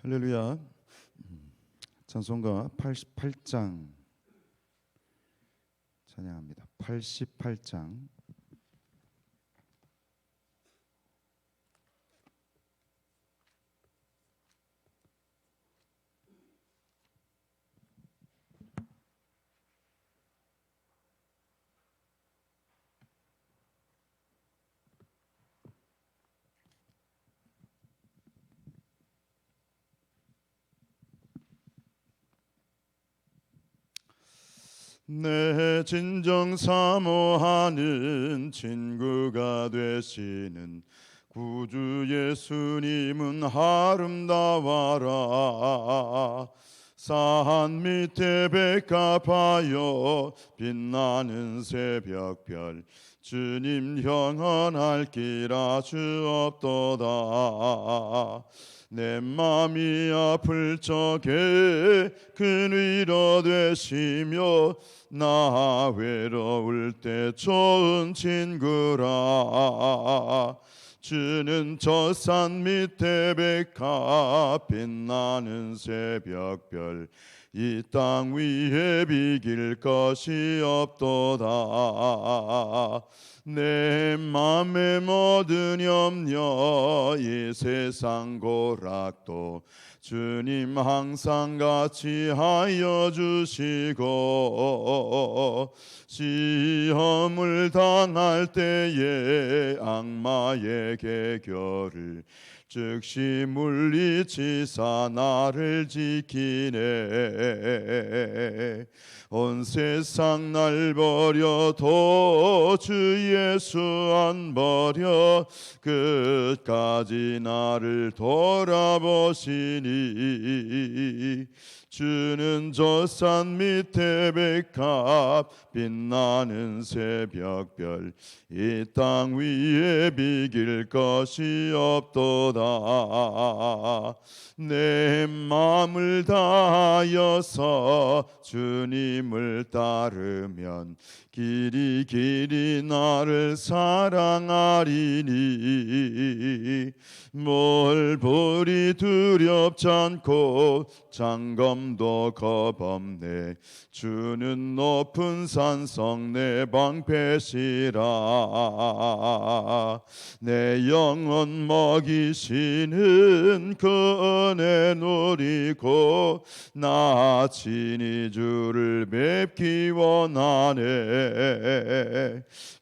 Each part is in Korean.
할렐루야. 찬송가 88장 찬양합니다. 88장. 내 진정 사모하는 친구가 되시는 구주 예수님은 아름다워라. 산 밑에 백합하여 빛나는 새벽별 주님 영원할 길 아주 없도다. 내 맘이 아플 적에 큰 위로 되시며 나 외로울 때 좋은 친구라. 주는 저 산 밑에 백합 빛나는 새벽별 이 땅 위에 비길 것이 없도다. 내 맘의 모든 염려 이 세상 고락도 주님 항상 같이 하여 주시고 시험을 당할 때에 악마의 계교를 즉시 물리치사 나를 지키네. 온 세상 날 버려도 주 예수 안 버려 끝까지 나를 돌아보시니. 주는 저 산 밑에 백합 빛나는 새벽별 이 땅 위에 비길 것이 없도다. 내 마음을 다하여서 주님을 따르면 길이 길이 나를 사랑하리니. 뭘 보리 두렵지 않고 장검도 겁없네. 주는 높은 산성 내 방패시라. 내 영혼 먹이시는 그 은혜 누리고 나 친히 주를 뵙기 원하네.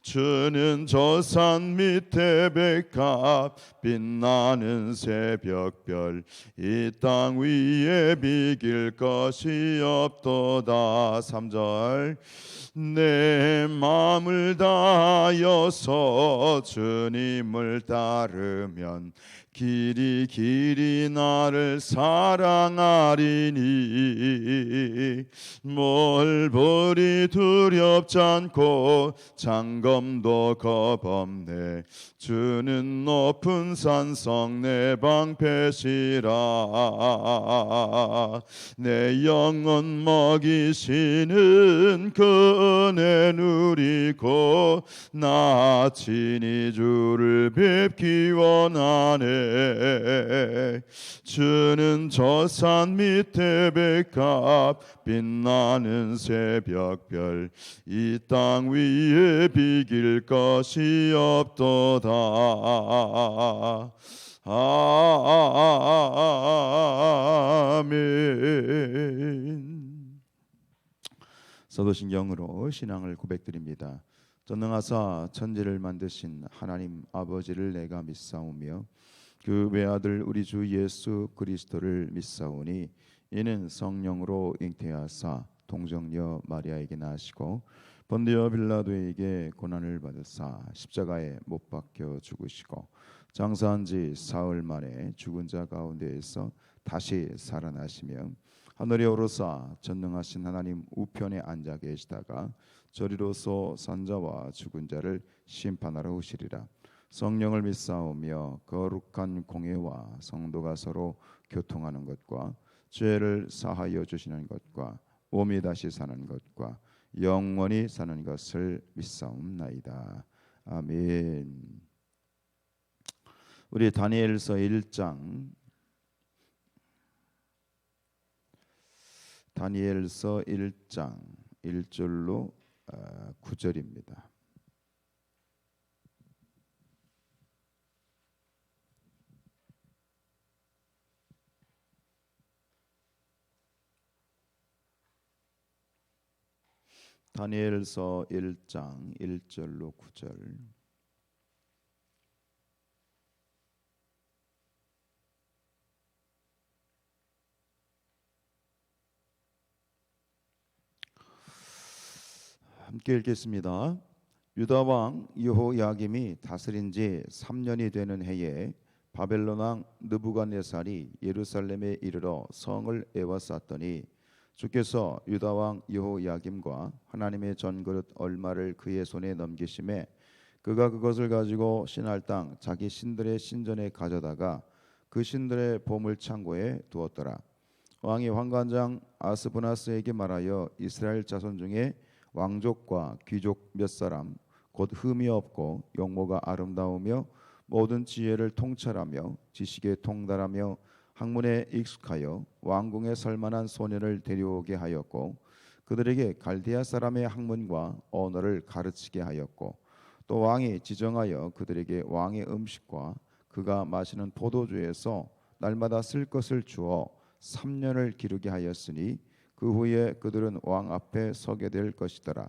주는 저 산 밑에 백합 빛나는 새벽별 이 땅 위에 비길 것이 없도다. 3절. 내 마음을 다하여서 주님을 따르면 길이 길이 나를 사랑하리니. 뭘 보리 두렵지 않고 장검도 겁없네. 주는 높은 산성 내 방패시라. 내 영혼 먹이시는 그 은혜 누리고 나 친히 주를 뵙기 원하네. 주는 저 산 밑에 백합 빛나는 새벽별 이 땅 위에 비길 것이 없도다. 아멘. 사도신경으로 신앙을 고백드립니다. 전능하사 천지를 만드신 하나님 아버지를 내가 믿사오며 그 외아들 우리 주 예수 그리스도를 믿사오니 이는 성령으로 잉태하사 동정녀 마리아에게 나시고 본디오 빌라도에게 고난을 받으사 십자가에 못 박혀 죽으시고 장사한 지 사흘 만에 죽은 자 가운데에서 다시 살아나시며 하늘에 오르사 전능하신 하나님 우편에 앉아 계시다가 저리로서 산자와 죽은 자를 심판하러 오시리라. 성령을 믿사오며 거룩한 공회와 성도가 서로 교통하는 것과 죄를 사하여 주시는 것과 몸이 다시 사는 것과 영원히 사는 것을 믿사옵나이다. 아멘. 우리 다니엘서 1장 다니엘서 1장 1절로 9절입니다. 다니엘서 1장 1절로 9절. 함께 읽겠습니다. 유다 왕 여호야김이 다스린 지 3년이 되는 해에 바벨론 왕 느부갓네살이 예루살렘에 이르러 성을 에워쌌더니 주께서 유다 왕 여호야김과 하나님의 전그릇 얼마를 그의 손에 넘기심에 그가 그것을 가지고 신할 땅 자기 신들의 신전에 가져다가 그 신들의 보물 창고에 두었더라. 왕이 환관장 아스브나스에게 말하여 이스라엘 자손 중에 왕족과 귀족 몇 사람 곧 흠이 없고 용모가 아름다우며 모든 지혜를 통찰하며 지식에 통달하며 학문에 익숙하여 왕궁에 설만한 소년을 데려오게 하였고 그들에게 갈대아 사람의 학문과 언어를 가르치게 하였고 또 왕이 지정하여 그들에게 왕의 음식과 그가 마시는 포도주에서 날마다 쓸 것을 주어 3년을 기르게 하였으니 그 후에 그들은 왕 앞에 서게 될 것이더라.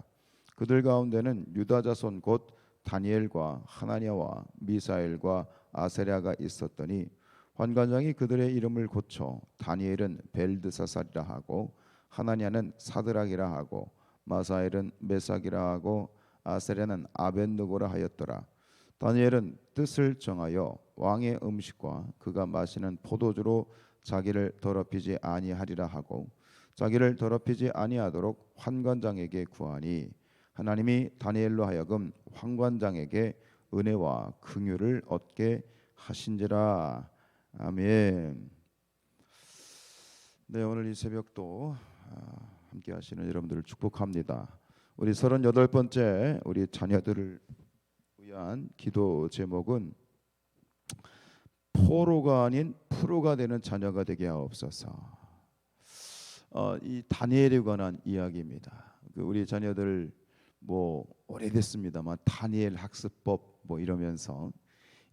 그들 가운데는 유다 자손 곧 다니엘과 하나냐와 미사엘과 아세랴가 있었더니 환관장이 그들의 이름을 고쳐 다니엘은 벨드사살이라 하고 하나냐는 사드락이라 하고 마사엘은 메삭이라 하고 아세랴는 아벳느고라 하였더라. 다니엘은 뜻을 정하여 왕의 음식과 그가 마시는 포도주로 자기를 더럽히지 아니하리라 하고 자기를 더럽히지 아니하도록 환관장에게 구하니 하나님이 다니엘로 하여금 환관장에게 은혜와 긍휼을 얻게 하신지라. 아멘. 네, 오늘 이 새벽도 함께 하시는 여러분들을 축복합니다. 우리 38번째 우리 자녀들을 위한 기도 제목은 포로가 아닌 프로가 되는 자녀가 되게 하옵소서. 이 다니엘에 관한 이야기입니다. 우리 자녀들 뭐 오래됐습니다만 다니엘 학습법 뭐 이러면서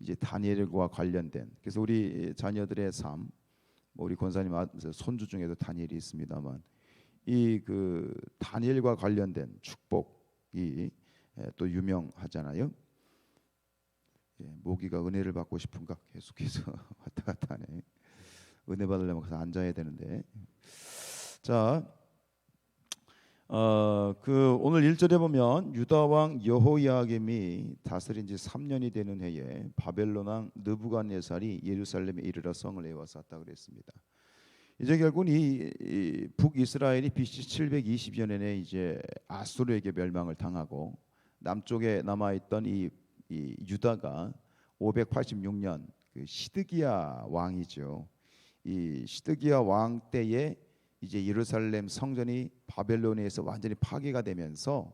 이제 다니엘과 관련된 그래서 우리 자녀들의 삶, 뭐 우리 권사님 손주 중에도 다니엘이 있습니다만 이 그 다니엘과 관련된 축복이 또 유명하잖아요. 모기가 은혜를 받고 싶은가 계속해서 왔다 갔다 하네. 은혜 받으려면 가서 앉아야 되는데. 자, 그 오늘 1절에 보면 유다 왕 여호야김이 다스린 지 3년이 되는 해에 바벨론 왕 느부갓네살이 예루살렘에 이르러 성을 에워쌌다 그랬습니다. 이제 결국은 이 북이스라엘이 BC 720여 년에 이제 아수르에게 멸망을 당하고 남쪽에 남아 있던 이 유다가 586년 그 시드기야 왕이죠. 이 시드기야 왕 때에 이제 예루살렘 성전이 바벨론에서 완전히 파괴가 되면서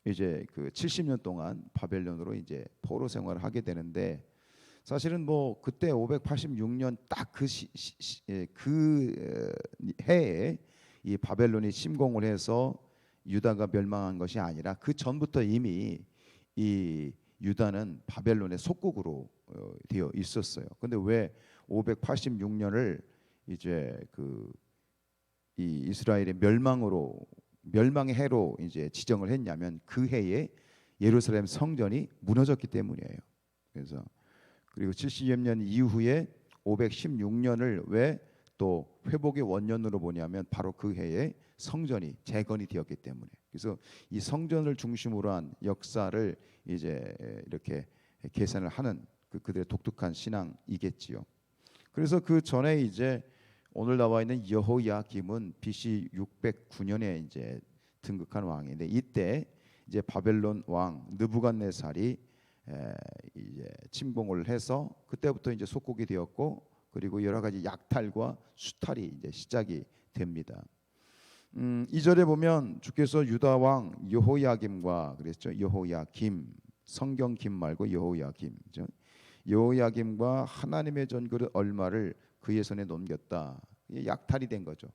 이제 그 70년 동안 바벨론으로 이제 포로 생활을 하게 되는데 사실은 뭐 그때 586년 딱 그 해에 이 바벨론이 침공을 해서 유다가 멸망한 것이 아니라 그 전부터 이미 이 유다는 바벨론의 속국으로 되어 있었어요. 근데 왜 586년을 이제 이 이스라엘의 멸망의 해로 이제 지정을 했냐면 그 해에 예루살렘 성전이 무너졌기 때문이에요. 그래서 그리고 70여 년 이후에 516년을 왜 또 회복의 원년으로 보냐면 바로 그 해에 성전이 재건이 되었기 때문에. 그래서 이 성전을 중심으로 한 역사를 이제 이렇게 계산을 하는 그들의 독특한 신앙이겠지요. 그래서 그 전에 이제 오늘 나와 있는 여호야김은 BC 609년에 이제 등극한 왕인데 이때 이제 바벨론 왕 느부갓네살이 이제 침공을 해서 그때부터 이제 속국이 되었고 그리고 여러 가지 약탈과 수탈이 이제 시작이 됩니다. 2절에 보면 주께서 유다 왕 여호야김과 그랬죠. 여호야김 성경 김 말고 여호야김죠. 여호야김과 하나님의 전그릇 얼마를 그의 손에 넘겼다. 약탈이 된 거죠.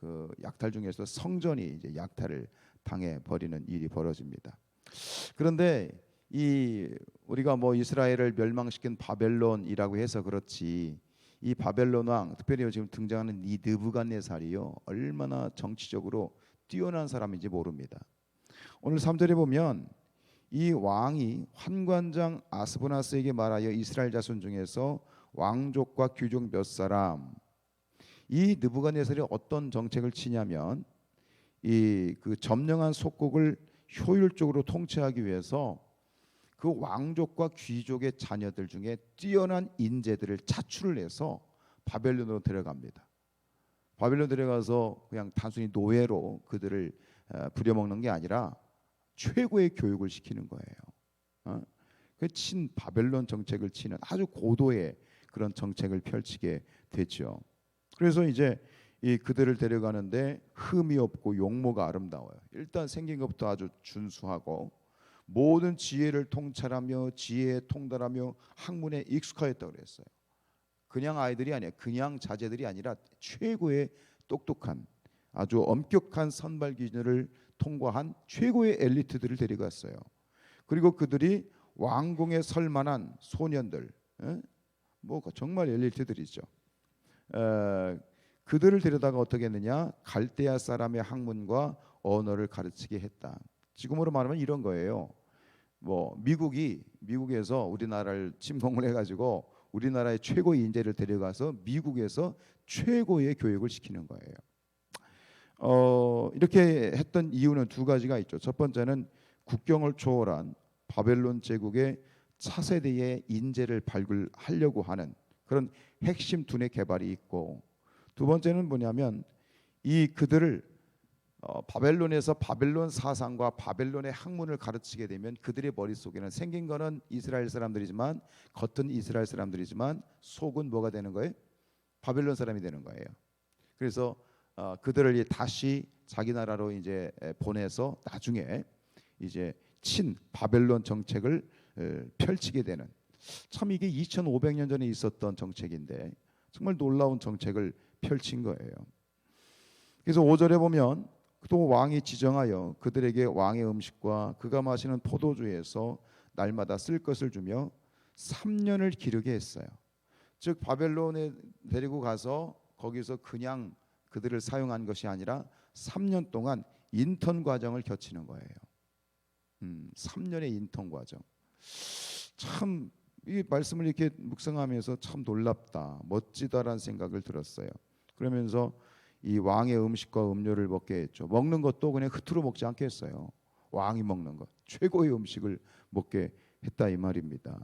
그 약탈 중에서 성전이 이제 약탈을 당해 버리는 일이 벌어집니다. 그런데 이 우리가 뭐 이스라엘을 멸망시킨 바벨론이라고 해서 그렇지, 이 바벨론 왕, 특별히 지금 등장하는 이 느부갓네살이요, 얼마나 정치적으로 뛰어난 사람인지 모릅니다. 오늘 3절에 보면 이 왕이 환관장 아스보나스에게 말하여 이스라엘 자손 중에서 왕족과 귀족 몇 사람, 이 느부갓네살이 어떤 정책을 치냐면 이 그 점령한 속국을 효율적으로 통치하기 위해서 그 왕족과 귀족의 자녀들 중에 뛰어난 인재들을 차출을 해서 바벨론으로 데려갑니다. 바벨론 데려가서 그냥 단순히 노예로 그들을 부려먹는 게 아니라 최고의 교육을 시키는 거예요. 그 친 바벨론 정책을 치는 아주 고도의 그런 정책을 펼치게 됐죠. 그래서 이제 이 그들을 데려가는데 흠이 없고 용모가 아름다워요. 일단 생긴 것부터 아주 준수하고 모든 지혜를 통찰하며 지혜에 통달하며 학문에 익숙하였다고 그랬어요. 그냥 아이들이 아니에요. 그냥 자제들이 아니라 최고의 똑똑한 아주 엄격한 선발 기준을 통과한 최고의 엘리트들을 데려갔어요. 그리고 그들이 왕궁에 설 만한 소년들, 뭐 정말 엘리트들이죠. 그들을 데려다가 어떻게 했느냐? 갈대아 사람의 학문과 언어를 가르치게 했다. 지금으로 말하면 이런 거예요. 뭐 미국에서 우리나라를 침공을 해가지고 우리나라의 최고 인재를 데려가서 미국에서 최고의 교육을 시키는 거예요. 이렇게 했던 이유는 두 가지가 있죠. 첫 번째는 국경을 초월한 바벨론 제국의 차세대의 인재를 발굴하려고 하는 그런 핵심 두뇌 개발이 있고, 두 번째는 뭐냐면 이 그들을 바벨론에서 바벨론 사상과 바벨론의 학문을 가르치게 되면 그들의 머릿속에는 생긴 거는 이스라엘 사람들이지만, 겉은 이스라엘 사람들이지만 속은 뭐가 되는 거예요? 바벨론 사람이 되는 거예요. 그래서 그들을 다시 자기 나라로 이제 보내서 나중에 이제 친 바벨론 정책을 펼치게 되는, 참 이게 2500년 전에 있었던 정책인데 정말 놀라운 정책을 펼친 거예요. 그래서 5절에 보면 또 왕이 지정하여 그들에게 왕의 음식과 그가 마시는 포도주에서 날마다 쓸 것을 주며 3년을 기르게 했어요. 즉 바벨론에 데리고 가서 거기서 그냥 그들을 사용한 것이 아니라 3년 동안 인턴 과정을 거치는 거예요. 3년의 인턴 과정. 참 이 말씀을 이렇게 묵상하면서 참 놀랍다, 멋지다라는 생각을 들었어요. 그러면서 이 왕의 음식과 음료를 먹게 했죠. 먹는 것도 그냥 흐트러 먹지 않게 했어요. 왕이 먹는 것, 최고의 음식을 먹게 했다 이 말입니다.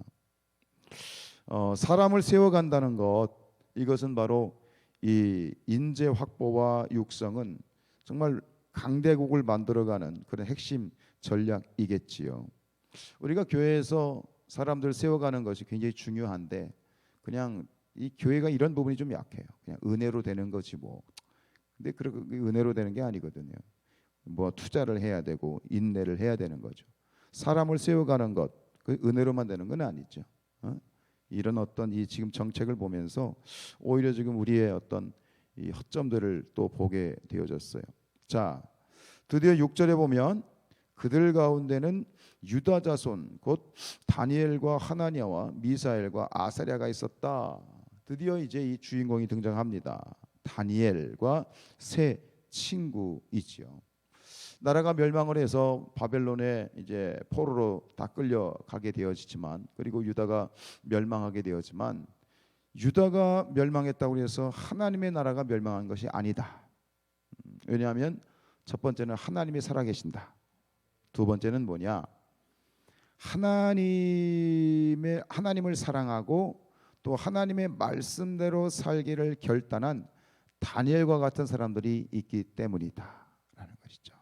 사람을 세워간다는 것, 이것은 바로 이 인재 확보와 육성은 정말 강대국을 만들어가는 그런 핵심 전략이겠지요. 우리가 교회에서 사람들 세워가는 것이 굉장히 중요한데 그냥 이 교회가 이런 부분이 좀 약해요. 그냥 은혜로 되는 거지 뭐. 근데 그렇게 은혜로 되는 게 아니거든요. 뭐 투자를 해야 되고 인내를 해야 되는 거죠. 사람을 세워가는 것, 그 은혜로만 되는 건 아니죠. 이런 어떤 이 지금 정책을 보면서 오히려 지금 우리의 어떤 이 허점들을 또 보게 되어졌어요. 자, 드디어 6절에 보면 그들 가운데는 유다 자손 곧 다니엘과 하나니아와 미사엘과 아사랴가 있었다. 드디어 이제 이 주인공이 등장합니다. 다니엘과 세 친구이지요. 나라가 멸망을 해서 바벨론에 이제 포로로 다 끌려가게 되어지지만, 그리고 유다가 멸망하게 되었지만, 유다가 멸망했다고 해서 하나님의 나라가 멸망한 것이 아니다. 왜냐하면 첫 번째는 하나님이 살아계신다. 두 번째는 뭐냐? 하나님을 사랑하고 또 하나님의 말씀대로 살기를 결단한 다니엘과 같은 사람들이 있기 때문이다라는 것이죠.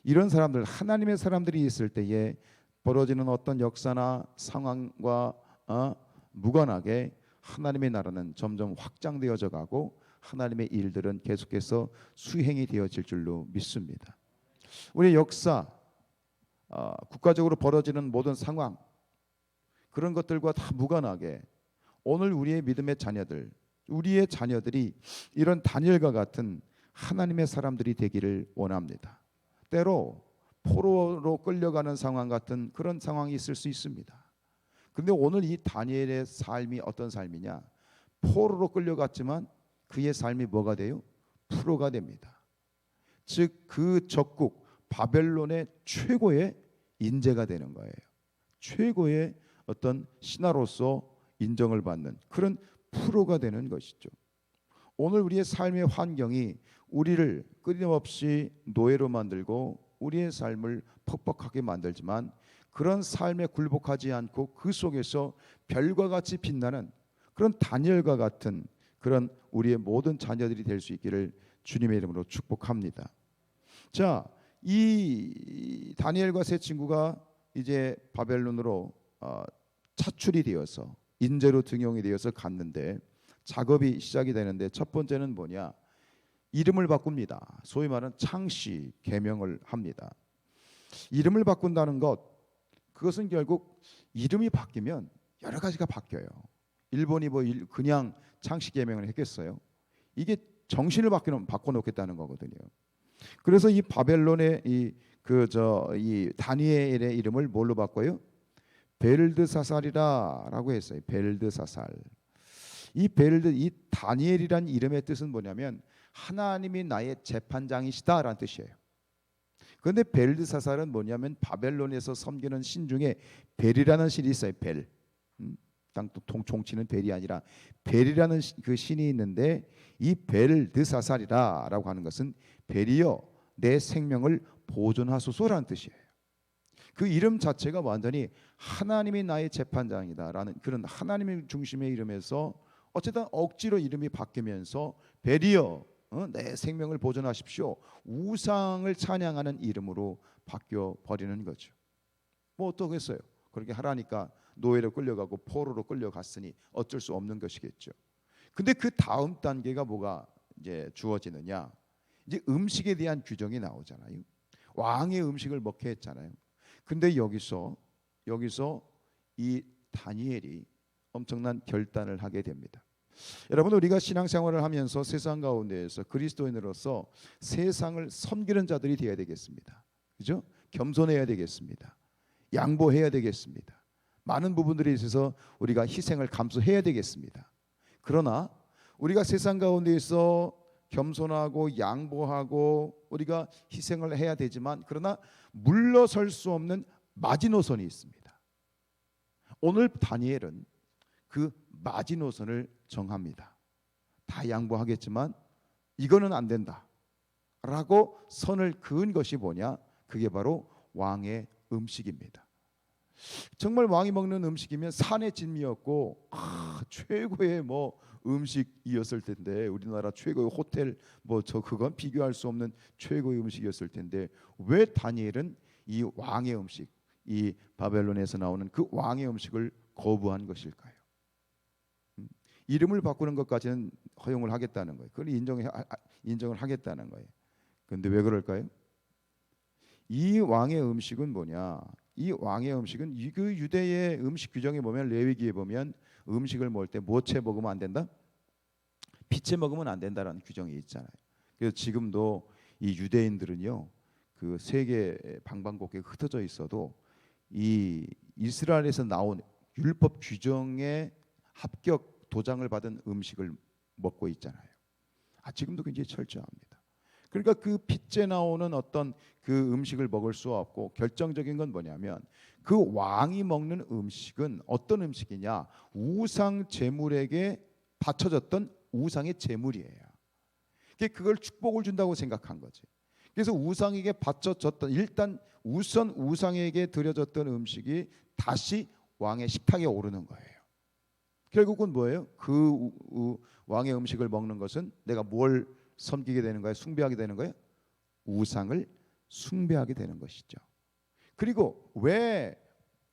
이런 사람들, 하나님의 사람들이 있을 때에 벌어지는 어떤 역사나 상황과 무관하게 하나님의 나라는 점점 확장되어져 가고 하나님의 일들은 계속해서 수행이 되어질 줄로 믿습니다. 우리의 역사, 국가적으로 벌어지는 모든 상황, 그런 것들과 다 무관하게 오늘 우리의 믿음의 자녀들, 우리의 자녀들이 이런 다니엘과 같은 하나님의 사람들이 되기를 원합니다. 때로 포로로 끌려가는 상황 같은 그런 상황이 있을 수 있습니다. 그런데 오늘 이 다니엘의 삶이 어떤 삶이냐? 포로로 끌려갔지만 그의 삶이 뭐가 돼요? 프로가 됩니다. 즉 그 적국 바벨론의 최고의 인재가 되는 거예요. 최고의 어떤 신하로서 인정을 받는 그런 프로가 되는 것이죠. 오늘 우리의 삶의 환경이 우리를 끊임없이 노예로 만들고 우리의 삶을 퍽퍽하게 만들지만 그런 삶에 굴복하지 않고 그 속에서 별과 같이 빛나는 그런 다니엘과 같은 그런 우리의 모든 자녀들이 될 수 있기를 주님의 이름으로 축복합니다. 자, 이 다니엘과 세 친구가 이제 바벨론으로 차출이 되어서 인재로 등용이 되어서 갔는데 작업이 시작이 되는데 첫 번째는 뭐냐? 이름을 바꿉니다. 소위 말하는 창씨 개명을 합니다. 이름을 바꾼다는 것, 그것은 결국 이름이 바뀌면 여러 가지가 바뀌어요. 일본이 뭐 그냥 창씨 개명을 했겠어요? 이게 정신을 바꿔놓겠다는 거거든요. 그래서 이 바벨론의 이 다니엘의 이름을 뭘로 바꿔요? 벨드사살이라고 했어요. 벨드사살. 이 다니엘이란 이름의 뜻은 뭐냐면 하나님이 나의 재판장이시다라는 뜻이에요. 그런데 벨드사살은 뭐냐면 바벨론에서 섬기는 신 중에 벨이라는 신이 있어요. 벨. 땅 종치는 벨이 아니라 벨이라는 그 신이 있는데 이 벨드사살이라고 하는 것은 벨이여 내 생명을 보존하소서라는 뜻이에요. 그 이름 자체가 완전히 하나님이 나의 재판장이다라는 그런 하나님의 중심의 이름에서 어쨌든 억지로 이름이 바뀌면서 벨이여 내 생명을 보존하십시오. 우상을 찬양하는 이름으로 바뀌어 버리는 거죠. 뭐 어떠겠어요? 그렇게 하라니까 노예로 끌려가고 포로로 끌려갔으니 어쩔 수 없는 것이겠죠. 근데 그 다음 단계가 뭐가 이제 주어지느냐? 이제 음식에 대한 규정이 나오잖아요. 왕의 음식을 먹게 했잖아요. 근데 여기서 이 다니엘이 엄청난 결단을 하게 됩니다. 여러분, 우리가 신앙생활을 하면서 세상 가운데에서 그리스도인으로서 세상을 섬기는 자들이 되어야 되겠습니다. 그죠? 겸손해야 되겠습니다. 양보해야 되겠습니다. 많은 부분들에 있어서 우리가 희생을 감수해야 되겠습니다. 그러나 우리가 세상 가운데에서 겸손하고 양보하고 우리가 희생을 해야 되지만 그러나 물러설 수 없는 마지노선이 있습니다. 오늘 다니엘은 그 마지노선을 정합니다. 다 양보하겠지만 이거는 안 된다 라고 선을 그은 것이 뭐냐? 그게 바로 왕의 음식입니다. 정말 왕이 먹는 음식이면 산의 진미였고 최고의 뭐 음식이었을 텐데 우리나라 최고의 호텔 그건 비교할 수 없는 최고의 음식이었을 텐데 왜 다니엘은 이 왕의 음식, 이 바벨론에서 나오는 그 왕의 음식을 거부한 것일까요? 이름을 바꾸는 것까지는 허용을 하겠다는 거예요. 그걸 인정을 하겠다는 거예요. 그런데 왜 그럴까요? 이 왕의 음식은 뭐냐? 이 왕의 음식은 그 유대의 음식 규정에 보면 레위기에 보면 음식을 먹을 때 뭐채 먹으면 안 된다? 피채 먹으면 안 된다라는 규정이 있잖아요. 그래서 지금도 이 유대인들은요, 그 세계 방방곡곡에 흩어져 있어도 이 이스라엘에서 나온 율법 규정에 합격 도장을 받은 음식을 먹고 있잖아요. 지금도 굉장히 철저합니다. 그러니까 그 핏째 나오는 어떤 그 음식을 먹을 수 없고 결정적인 건 뭐냐면 그 왕이 먹는 음식은 어떤 음식이냐? 우상 제물에게 바쳐졌던 우상의 제물이에요. 그걸 축복을 준다고 생각한 거지. 그래서 우상에게 바쳐졌던 일단 우선 우상에게 드려졌던 음식이 다시 왕의 식탁에 오르는 거예요. 결국은 뭐예요? 그 왕의 음식을 먹는 것은 내가 뭘 섬기게 되는 거예요? 숭배하게 되는 거예요? 우상을 숭배하게 되는 것이죠. 그리고 왜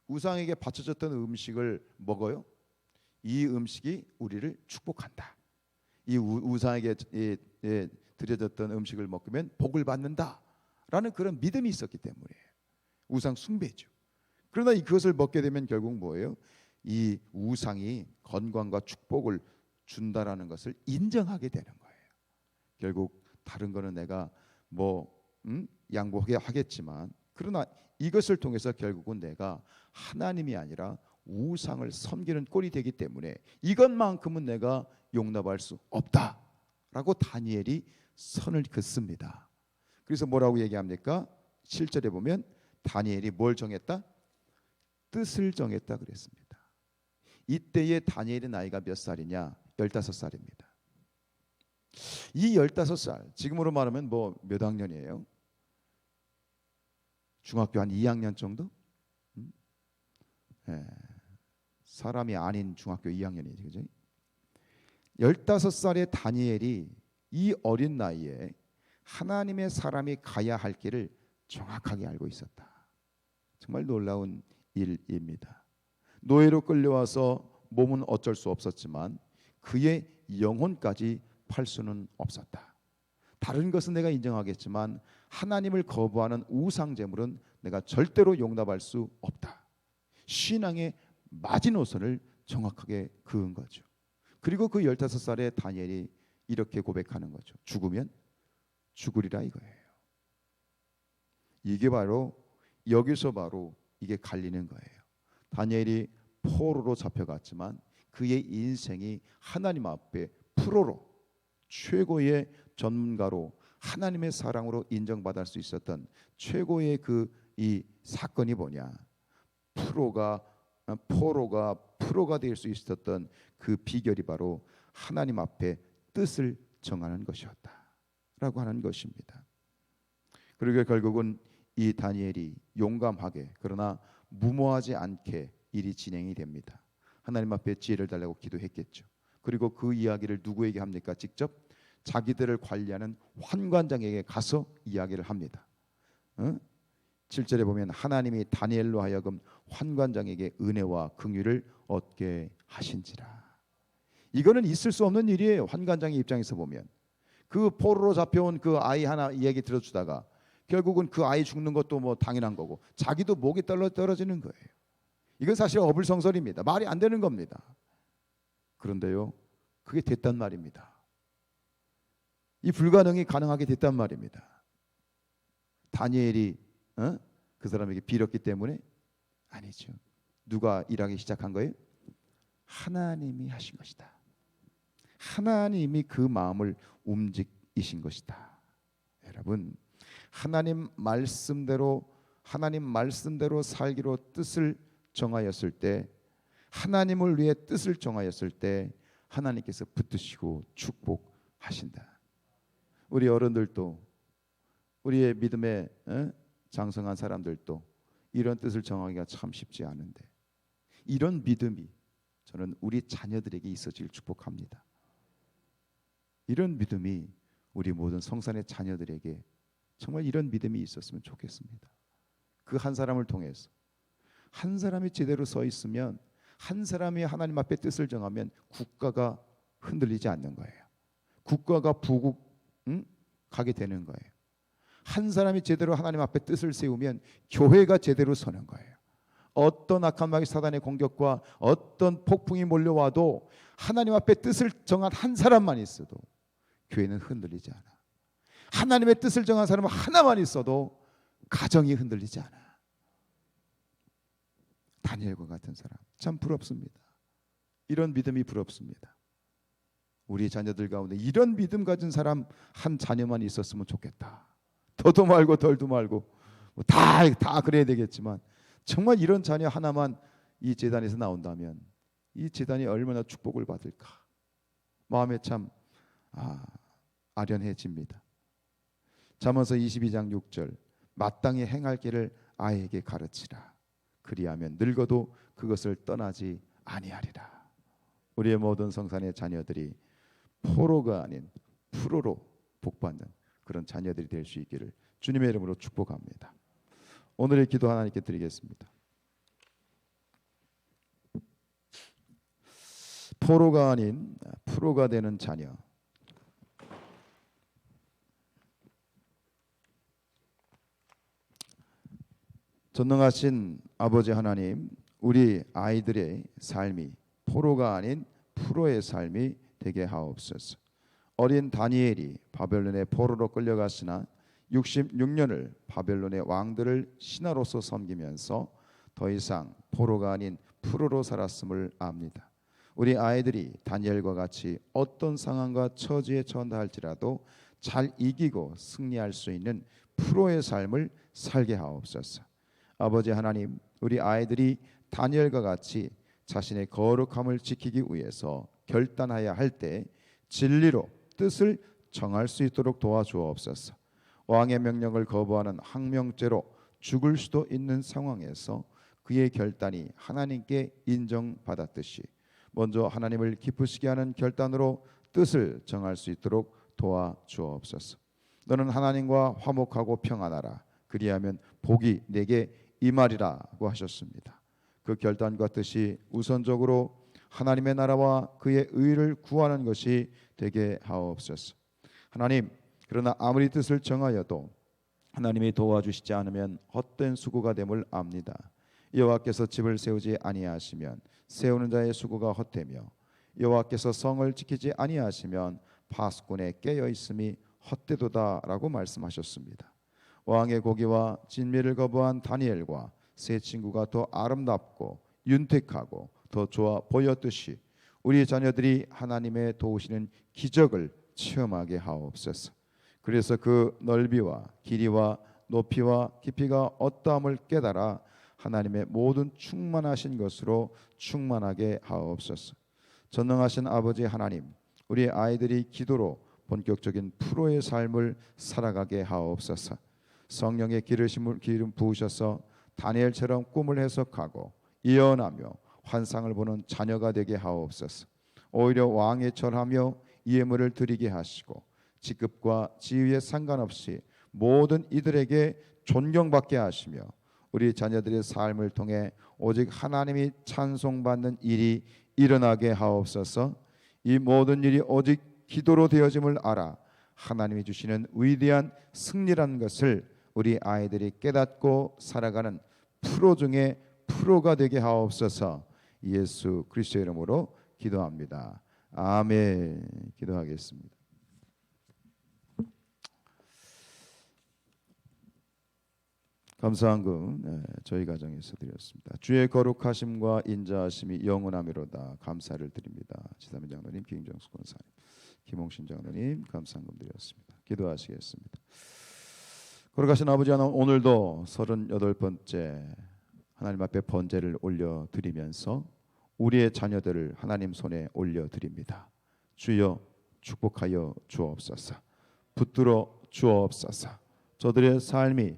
우상에게 바쳐졌던 음식을 먹어요? 이 음식이 우리를 축복한다. 이 우상에게 드려졌던 음식을 먹으면 복을 받는다라는 그런 믿음이 있었기 때문이에요. 우상 숭배죠. 그러나 그것을 먹게 되면 결국 뭐예요? 이 우상이 건강과 축복을 준다라는 것을 인정하게 되는 거예요. 결국 다른 거는 내가 뭐 양보하게 하겠지만, 그러나 이것을 통해서 결국은 내가 하나님이 아니라 우상을 섬기는 꼴이 되기 때문에 이것만큼은 내가 용납할 수 없다라고 다니엘이 선을 긋습니다. 그래서 뭐라고 얘기합니까? 7절에 보면 다니엘이 뭘 정했다? 뜻을 정했다 그랬습니다. 이때의 다니엘의 나이가 몇 살이냐? 15살입니다. 이 15살, 지금으로 말하면 뭐 몇 학년이에요? 중학교 한 2학년 정도? 네. 사람이 아닌 중학교 2학년이지, 그죠? 15살의 다니엘이 이 어린 나이에 하나님의 사람이 가야 할 길을 정확하게 알고 있었다. 정말 놀라운 일입니다. 노예로 끌려와서 몸은 어쩔 수 없었지만 그의 영혼까지 팔 수는 없었다. 다른 것은 내가 인정하겠지만 하나님을 거부하는 우상 제물은 내가 절대로 용납할 수 없다. 신앙의 마지노선을 정확하게 그은 거죠. 그리고 그 15살의 다니엘이 이렇게 고백하는 거죠. 죽으면 죽으리라 이거예요. 이게 바로 여기서 바로 이게 갈리는 거예요. 다니엘이 포로로 잡혀갔지만 그의 인생이 하나님 앞에 프로로, 최고의 전문가로, 하나님의 사랑으로 인정받을 수 있었던 최고의 이 사건이 뭐냐? 프로가 될 수 있었던 그 비결이 바로 하나님 앞에 뜻을 정하는 것이었다라고 하는 것입니다. 그리고 결국은 이 다니엘이 용감하게 그러나 무모하지 않게 일이 진행이 됩니다. 하나님 앞에 지혜를 달라고 기도했겠죠. 그리고 그 이야기를 누구에게 합니까? 직접 자기들을 관리하는 환관장에게 가서 이야기를 합니다. 7절에 보면 하나님이 다니엘로 하여금 환관장에게 은혜와 긍휼을 얻게 하신지라. 이거는 있을 수 없는 일이에요. 환관장의 입장에서 보면 그 포로로 잡혀온 그 아이 하나 이야기 들어주다가 결국은 그 아이 죽는 것도 뭐 당연한 거고 자기도 목이 떨어지는 거예요. 이건 사실 어불성설입니다. 말이 안 되는 겁니다. 그런데요, 그게 됐단 말입니다. 이 불가능이 가능하게 됐단 말입니다. 다니엘이 그 사람에게 빌었기 때문에? 아니죠. 누가 일하기 시작한 거예요? 하나님이 하신 것이다. 하나님이 그 마음을 움직이신 것이다. 여러분, 하나님 말씀대로 살기로 뜻을 정하였을 때, 하나님을 위해 뜻을 정하였을 때 하나님께서 붙드시고 축복하신다. 우리 어른들도, 우리의 믿음에 장성한 사람들도 이런 뜻을 정하기가 참 쉽지 않은데, 이런 믿음이 저는 우리 자녀들에게 있어질 축복합니다. 이런 믿음이 우리 모든 성산의 자녀들에게 정말 이런 믿음이 있었으면 좋겠습니다. 그 한 사람을 통해서 한 사람이 제대로 서 있으면, 한 사람이 하나님 앞에 뜻을 정하면 국가가 흔들리지 않는 거예요. 국가가 가게 되는 거예요. 한 사람이 제대로 하나님 앞에 뜻을 세우면 교회가 제대로 서는 거예요. 어떤 악한 마귀 사단의 공격과 어떤 폭풍이 몰려와도 하나님 앞에 뜻을 정한 한 사람만 있어도 교회는 흔들리지 않아. 하나님의 뜻을 정한 사람은 하나만 있어도 가정이 흔들리지 않아. 다니엘과 같은 사람 참 부럽습니다. 이런 믿음이 부럽습니다. 우리 자녀들 가운데 이런 믿음 가진 사람 한 자녀만 있었으면 좋겠다. 더도 말고 덜도 말고 다 그래야 되겠지만 정말 이런 자녀 하나만 이 제단에서 나온다면 이 제단이 얼마나 축복을 받을까. 마음에 참 아련해집니다. 잠언서 22장 6절 마땅히 행할 길을 아이에게 가르치라. 그리하면 늙어도 그것을 떠나지 아니하리라. 우리의 모든 성산의 자녀들이 포로가 아닌 프로로 복받는 그런 자녀들이 될 수 있기를 주님의 이름으로 축복합니다. 오늘의 기도 하나님께 드리겠습니다. 포로가 아닌 프로가 되는 자녀, 전능하신 아버지 하나님, 우리 아이들의 삶이 포로가 아닌 프로의 삶이 되게 하옵소서. 어린 다니엘이 바벨론의 포로로 끌려갔으나 66년을 바벨론의 왕들을 신하로서 섬기면서 더 이상 포로가 아닌 프로로 살았음을 압니다. 우리 아이들이 다니엘과 같이 어떤 상황과 처지에 처한다 할지라도 잘 이기고 승리할 수 있는 프로의 삶을 살게 하옵소서. 아버지 하나님, 우리 아이들이 다니엘과 같이 자신의 거룩함을 지키기 위해서 결단하여야 할 때 진리로 뜻을 정할 수 있도록 도와주옵소서. 왕의 명령을 거부하는 항명죄로 죽을 수도 있는 상황에서 그의 결단이 하나님께 인정받았듯이 먼저 하나님을 기쁘시게 하는 결단으로 뜻을 정할 수 있도록 도와주옵소서. 너는 하나님과 화목하고 평안하라. 그리하면 복이 내게 임하리라고 하셨습니다. 그 결단과 뜻이 우선적으로 하나님의 나라와 그의 의를 구하는 것이 되게 하옵소서. 하나님, 그러나 아무리 뜻을 정하여도 하나님이 도와주시지 않으면 헛된 수고가 됨을 압니다. 여호와께서 집을 세우지 아니하시면 세우는 자의 수고가 헛되며 여호와께서 성을 지키지 아니하시면 파수꾼의 깨어 있음이 헛되도다라고 말씀하셨습니다. 왕의 고기와 진미를 거부한 다니엘과 세 친구가 더 아름답고 윤택하고 더 좋아 보였듯이 우리 자녀들이 하나님의 도우시는 기적을 체험하게 하옵소서. 그래서 그 넓이와 길이와 높이와 깊이가 어떠함을 깨달아 하나님의 모든 충만하신 것으로 충만하게 하옵소서. 전능하신 아버지 하나님, 우리 아이들이 기도로 본격적인 프로의 삶을 살아가게 하옵소서. 성령의 기름 부으셔서 다니엘처럼 꿈을 해석하고 예언하며 환상을 보는 자녀가 되게 하옵소서. 오히려 왕에 절하며 예물을 드리게 하시고 직급과 지위에 상관없이 모든 이들에게 존경받게 하시며 우리 자녀들의 삶을 통해 오직 하나님이 찬송받는 일이 일어나게 하옵소서. 이 모든 일이 오직 기도로 되어짐을 알아 하나님이 주시는 위대한 승리라는 것을 우리 아이들이 깨닫고 살아가는 프로 중에 프로가 되게 하옵소서. 예수 그리스도의 이름으로 기도합니다. 아멘. 기도하겠습니다. 감사한금 저희 가정에서 드렸습니다. 주의 거룩하심과 인자하심이 영원하미로다. 감사를 드립니다. 지사민 장로님, 김정수 권사님, 김홍신 장로님 감사한금 드렸습니다. 기도하시겠습니다. 거룩하신 아버지 하나님, 오늘도 38번째 하나님 앞에 번제를 올려드리면서 우리의 자녀들을 하나님 손에 올려드립니다. 주여 축복하여 주옵소서. 붙들어 주옵소서. 저들의 삶이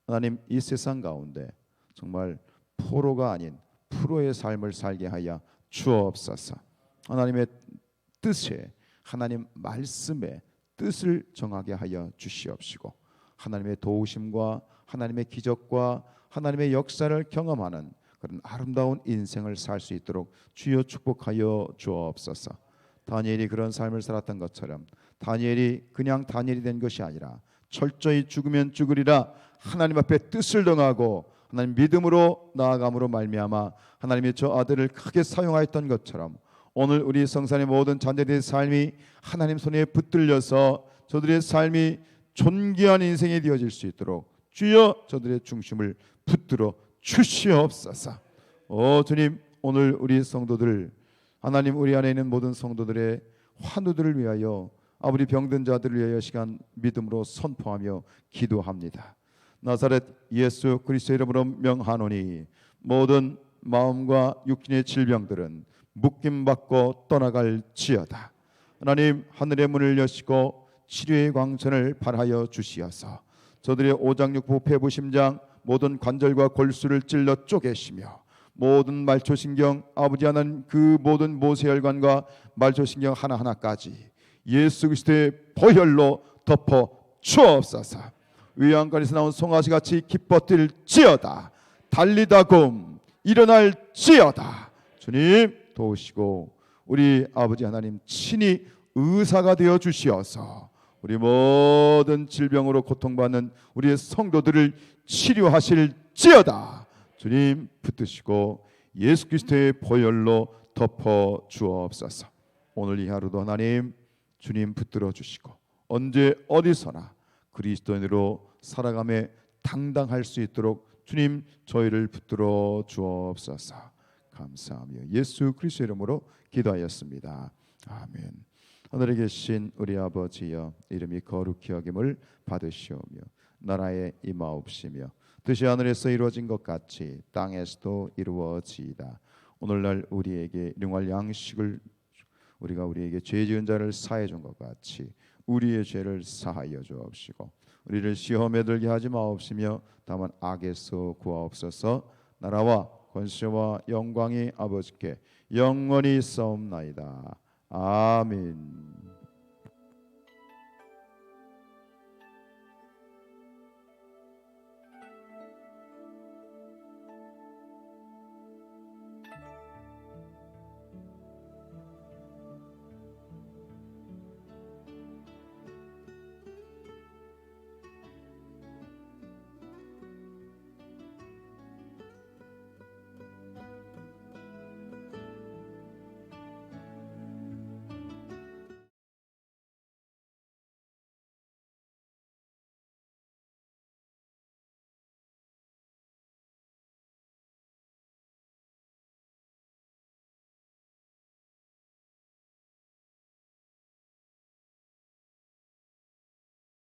하나님 이 세상 가운데 정말 포로가 아닌 프로의 삶을 살게 하여 주옵소서. 하나님의 뜻에, 하나님 말씀에 뜻을 정하게 하여 주시옵시고 하나님의 도우심과 하나님의 기적과 하나님의 역사를 경험하는 그런 아름다운 인생을 살 수 있도록 주여 축복하여 주옵소서. 다니엘이 그런 삶을 살았던 것처럼 다니엘이 그냥 다니엘이 된 것이 아니라 철저히 죽으면 죽으리라 하나님 앞에 뜻을 정하고 하나님 믿음으로 나아감으로 말미암아 하나님이 저 아들을 크게 사용하였던 것처럼 오늘 우리 성산의 모든 자녀들의 삶이 하나님 손에 붙들려서 저들의 삶이 존귀한 인생이 되어질 수 있도록 주여 저들의 중심을 붙들어 주시옵소서. 주님, 오늘 우리 성도들 하나님 우리 안에 있는 모든 성도들의 환우들을 위하여 아버지 병든 자들을 위하여 시간 믿음으로 선포하며 기도합니다. 나사렛 예수 그리스도의 이름으로 명하노니 모든 마음과 육신의 질병들은 묶임받고 떠나갈지어다. 하나님 하늘의 문을 여시고 치료의 광선을 발하여 주시어서 저들의 오장육부 폐부심장 모든 관절과 골수를 찔러 쪼개시며 모든 말초신경 아버지 하나님 그 모든 모세혈관과 말초신경 하나하나까지 예수 그리스도의 보혈로 덮어 주옵소서. 위안관에서 나온 송아지같이 기뻐 뛸지어다. 달리다금 일어날지어다. 주님 도우시고 우리 아버지 하나님 친히 의사가 되어 주시어서 우리 모든 질병으로 고통받는 우리의 성도들을 치료하실지어다. 주님 붙드시고 예수 그리스도의 보혈로 덮어 주옵소서. 오늘 이 하루도 하나님 주님 붙들어 주시고 언제 어디서나 그리스도인으로 살아감에 당당할 수 있도록 주님 저희를 붙들어 주옵소서. 감사하며 예수 그리스도의 이름으로 기도하였습니다. 아멘. 하늘에 계신 우리 아버지여, 이름이 거룩히 여김을 받으시오며 나라의 임하옵시며 뜻이 하늘에서 이루어진 것 같이 땅에서도 이루어지이다. 오늘날 우리에게 일용할 양식을 우리가 우리에게 죄 지은 자를 사해 준 것 같이 우리의 죄를 사하여 주옵시고 우리를 시험에 들게 하지 마옵시며 다만 악에서 구하옵소서. 나라와 권세와 영광이 아버지께 영원히 있사옵나이다. 아멘.